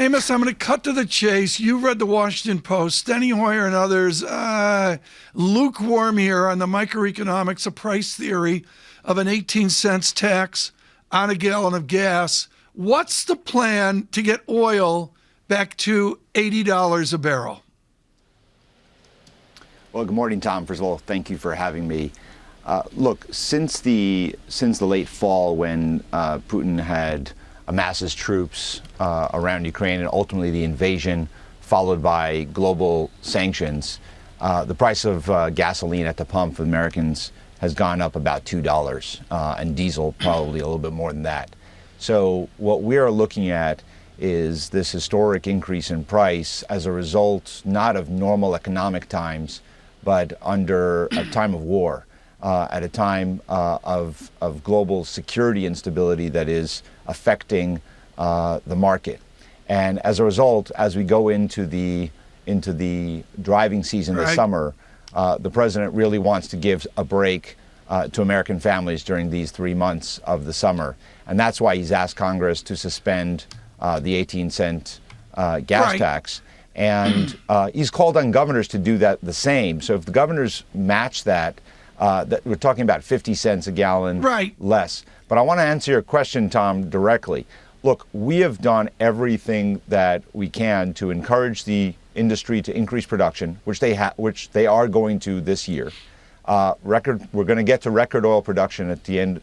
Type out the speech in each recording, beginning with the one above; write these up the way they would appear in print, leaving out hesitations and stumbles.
Amos, I'm going to cut to the chase. You read the Washington Post. Steny Hoyer and others lukewarm here on the microeconomics of price theory of an 18-cent tax on a gallon of gas. What's the plan to get oil back to $80 a barrel? Well, good morning, Tom. First of all, thank you for having me. Look, since the late fall, when Putin had amassed his troops around Ukraine and ultimately the invasion, followed by global sanctions, the price of gasoline at the pump for Americans has gone up about $2, and diesel probably a little bit more than that. So what we are looking at is this historic increase in price as a result not of normal economic times, but under a time of war, at a time of global security instability that is affecting the market. And as a result, as we go into the driving season this summer, the president really wants to give a break to American families during these 3 months of the summer. And that's why he's asked Congress to suspend the 18-cent gas tax. And he's called on governors to do that the same. So if the governors match that, we're talking about 50 cents a gallon less. But I want to answer your question, Tom, directly. Look, we have done everything that we can to encourage the industry to increase production, which they are going to this year. We're going to get to record oil production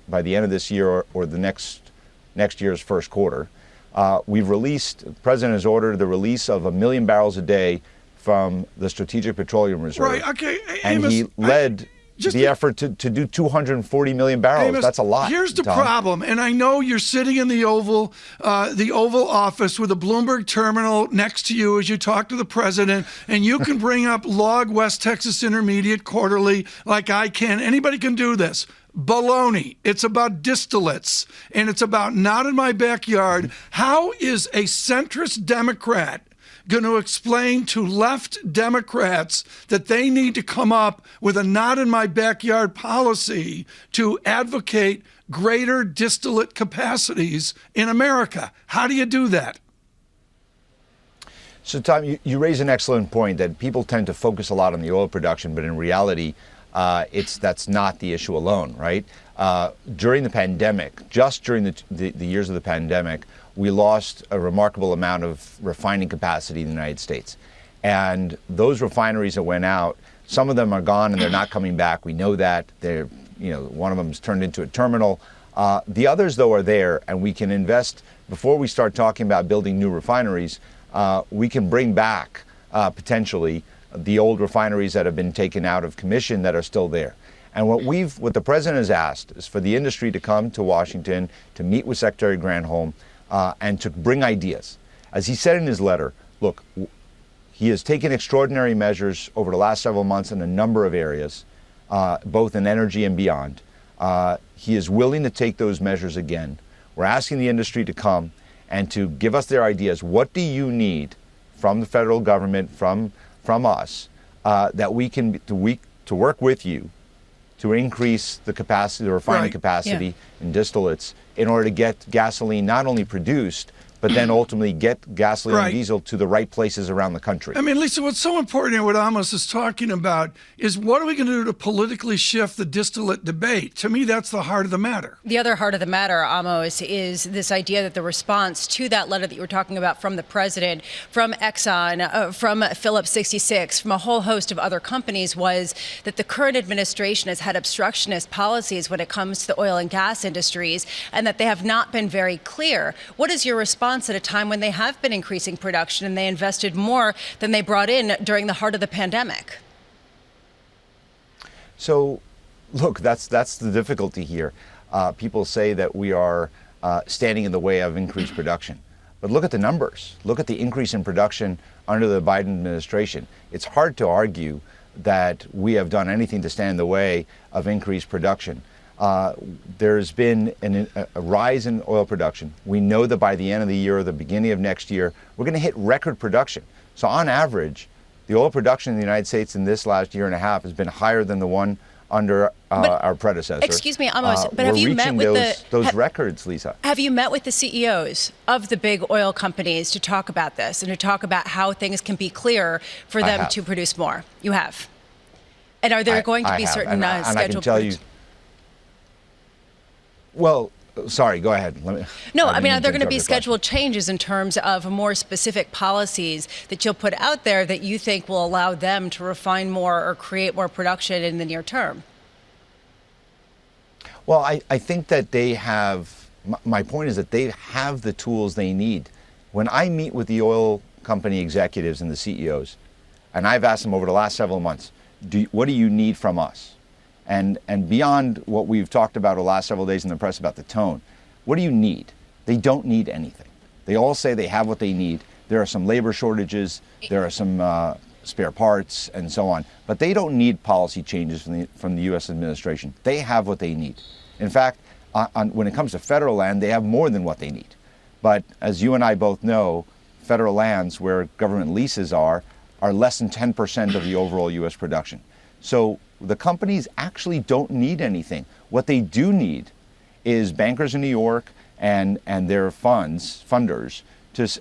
by the end of this year or the next year's first quarter. The president has ordered the release of 1 million barrels a day from the Strategic Petroleum Reserve. Right, okay. And Amos, he led the effort to do 240 million barrels. Amos, that's a lot. Here's the Tom. problem, and I know you're sitting in the Oval office with a Bloomberg terminal next to you as you talk to the president, and you can bring up Log West Texas Intermediate quarterly like I can. Anybody can do this. Baloney. It's about distillates, and it's about not in my backyard. How is a centrist Democrat going to explain to left Democrats that they need to come up with a not in my backyard policy to advocate greater distillate capacities in America? How do you do that? So, Tom, you raise an excellent point that people tend to focus a lot on the oil production, but in reality, that's not the issue alone, right? During the pandemic, just during the years of the pandemic, we lost a remarkable amount of refining capacity in the United States. And those refineries that went out, some of them are gone and they're not coming back. We know that. One of them is turned into a terminal. The others, though, are there, and we can invest. Before we start talking about building new refineries, we can bring back potentially the old refineries that have been taken out of commission that are still there. And what the president has asked is for the industry to come to Washington to meet with Secretary Granholm and to bring ideas. As he said in his letter, look, he has taken extraordinary measures over the last several months in a number of areas, both in energy and beyond. He is willing to take those measures again. We're asking the industry to come and to give us their ideas. What do you need from the federal government, from us, that we can to work with you to increase the capacity, the refining capacity in distillates, in order to get gasoline not only produced, but then ultimately get gasoline and diesel to the right places around the country. I mean, Lisa, what's so important here, what Amos is talking about, is what are we going to do to politically shift the distillate debate? To me, that's the heart of the matter. The other heart of the matter, Amos, is this idea that the response to that letter that you were talking about from the president, from Exxon, from Phillips 66, from a whole host of other companies was that the current administration has had obstructionist policies when it comes to the oil and gas industries, and that they have not been very clear. What is your response at a time when they have been increasing production and they invested more than they brought in during the heart of the pandemic? So, look, that's the difficulty here. People say that we are standing in the way of increased production. But look at the numbers. Look at the increase in production under the Biden administration. It's hard to argue that we have done anything to stand in the way of increased production. There's been a rise in oil production. We know that by the end of the year or the beginning of next year, we're going to hit record production. So on average, the oil production in the United States in this last year and a half has been higher than the one under our predecessor. Excuse me, Amos, but have we're you met reaching with those records, Lisa? Have you met with the CEOs of the big oil companies to talk about this and to talk about how things can be clearer for them to produce more? You have. And are there going to be certain scheduled? And I can tell you. Well, sorry, go ahead. No, I mean, are there going to be scheduled changes in terms of more specific policies that you'll put out there that you think will allow them to refine more or create more production in the near term? Well, I think that they have, my point is that they have the tools they need. When I meet with the oil company executives and the CEOs, and I've asked them over the last several months, what do you need from us? And beyond what we've talked about the last several days in the press about the tone, what do you need? They don't need anything. They all say they have what they need. There are some labor shortages, there are some spare parts and so on, but they don't need policy changes from the U.S. administration. They have what they need. In fact, when it comes to federal land, they have more than what they need. But as you and I both know, federal lands where government leases are less than 10% of the overall U.S. production. So the companies actually don't need anything. What they do need is bankers in New York and their funders,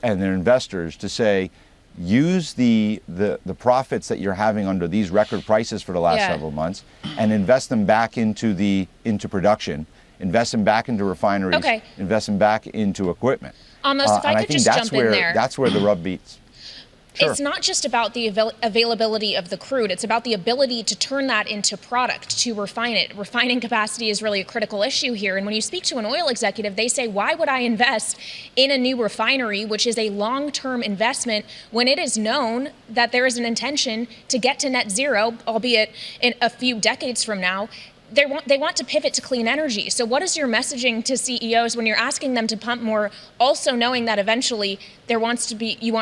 and their investors to say, use the profits that you're having under these record prices for the last several months and invest them back into production, invest them back into refineries, invest them back into equipment. Almost, if I could just jump in there. That's where the rub meets. Sure. It's not just about the availability of the crude. It's about the ability to turn that into product, to refine it. Refining capacity is really a critical issue here. And when you speak to an oil executive, they say, why would I invest in a new refinery, which is a long-term investment, when it is known that there is an intention to get to net zero, albeit in a few decades from now? They want to pivot to clean energy. So what is your messaging to CEOs when you're asking them to pump more, also knowing that eventually you want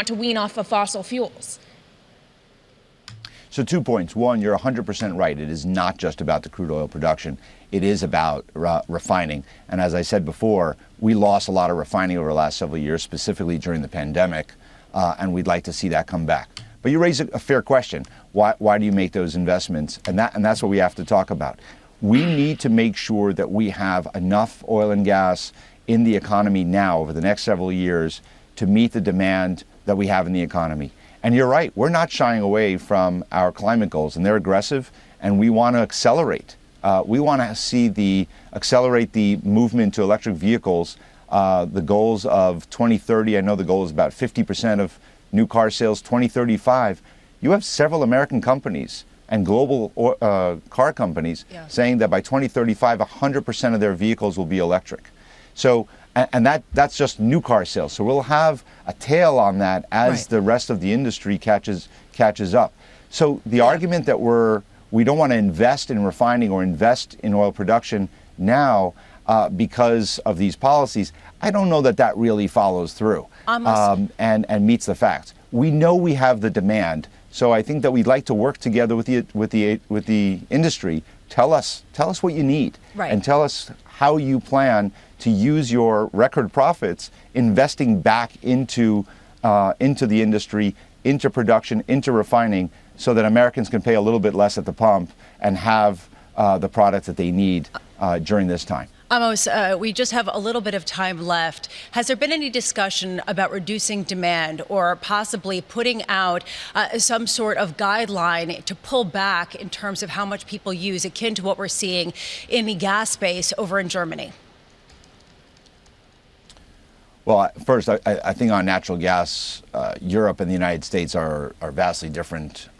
to wean off of fossil fuels? So 2 points. One, you're 100% right. It is not just about the crude oil production. It is about refining. And as I said before, we lost a lot of refining over the last several years, specifically during the pandemic, and we'd like to see that come back. But you raise a fair question. Why do you make those investments? And that's what we have to talk about. We need to make sure that we have enough oil and gas in the economy now over the next several years to meet the demand that we have in the economy. And you're right, we're not shying away from our climate goals, and they're aggressive, and we want to accelerate. We want to accelerate the movement to electric vehicles. The goals of 2030, I know the goal is about 50% of new car sales, 2035. You have several American companies and global car companies saying that by 2035, 100% of their vehicles will be electric. So, and that's just new car sales. So we'll have a tail on that as the rest of the industry catches up. So the argument that we don't want to invest in refining or invest in oil production now because of these policies, I don't know that really follows through and meets the facts. We know we have the demand. So I think that we'd like to work together with the industry. Tell us what you need, and tell us how you plan to use your record profits, investing back into the industry, into production, into refining, so that Americans can pay a little bit less at the pump and have the products that they need during this time. Amos, we just have a little bit of time left. Has there been any discussion about reducing demand or possibly putting out some sort of guideline to pull back in terms of how much people use, akin to what we're seeing in the gas space over in Germany? Well, first, I think on natural gas, Europe and the United States are vastly different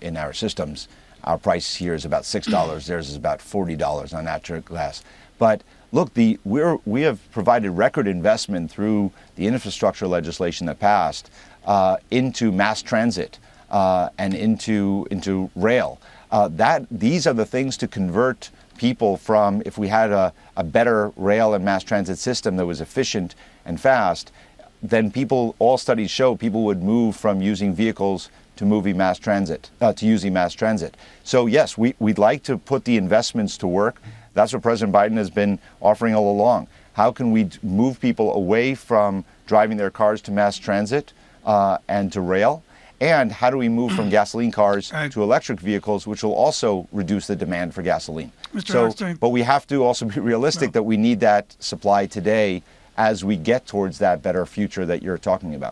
in our systems. Our price here is about $6. Theirs is about $40 on natural gas. But look, we have provided record investment through the infrastructure legislation that passed into mass transit and into rail. These are the things to convert people from, if we had a better rail and mass transit system that was efficient and fast, then all studies show people would move from using vehicles to using mass transit. So yes, we'd like to put the investments to work. That's what President Biden has been offering all along. How can we move people away from driving their cars to mass transit and to rail, And how do we move from gasoline cars Right. to electric vehicles, which will also reduce the demand for gasoline? Mr. So, Hochstein. but we have to also be realistic that we need that supply today as we get towards that better future that you're talking about.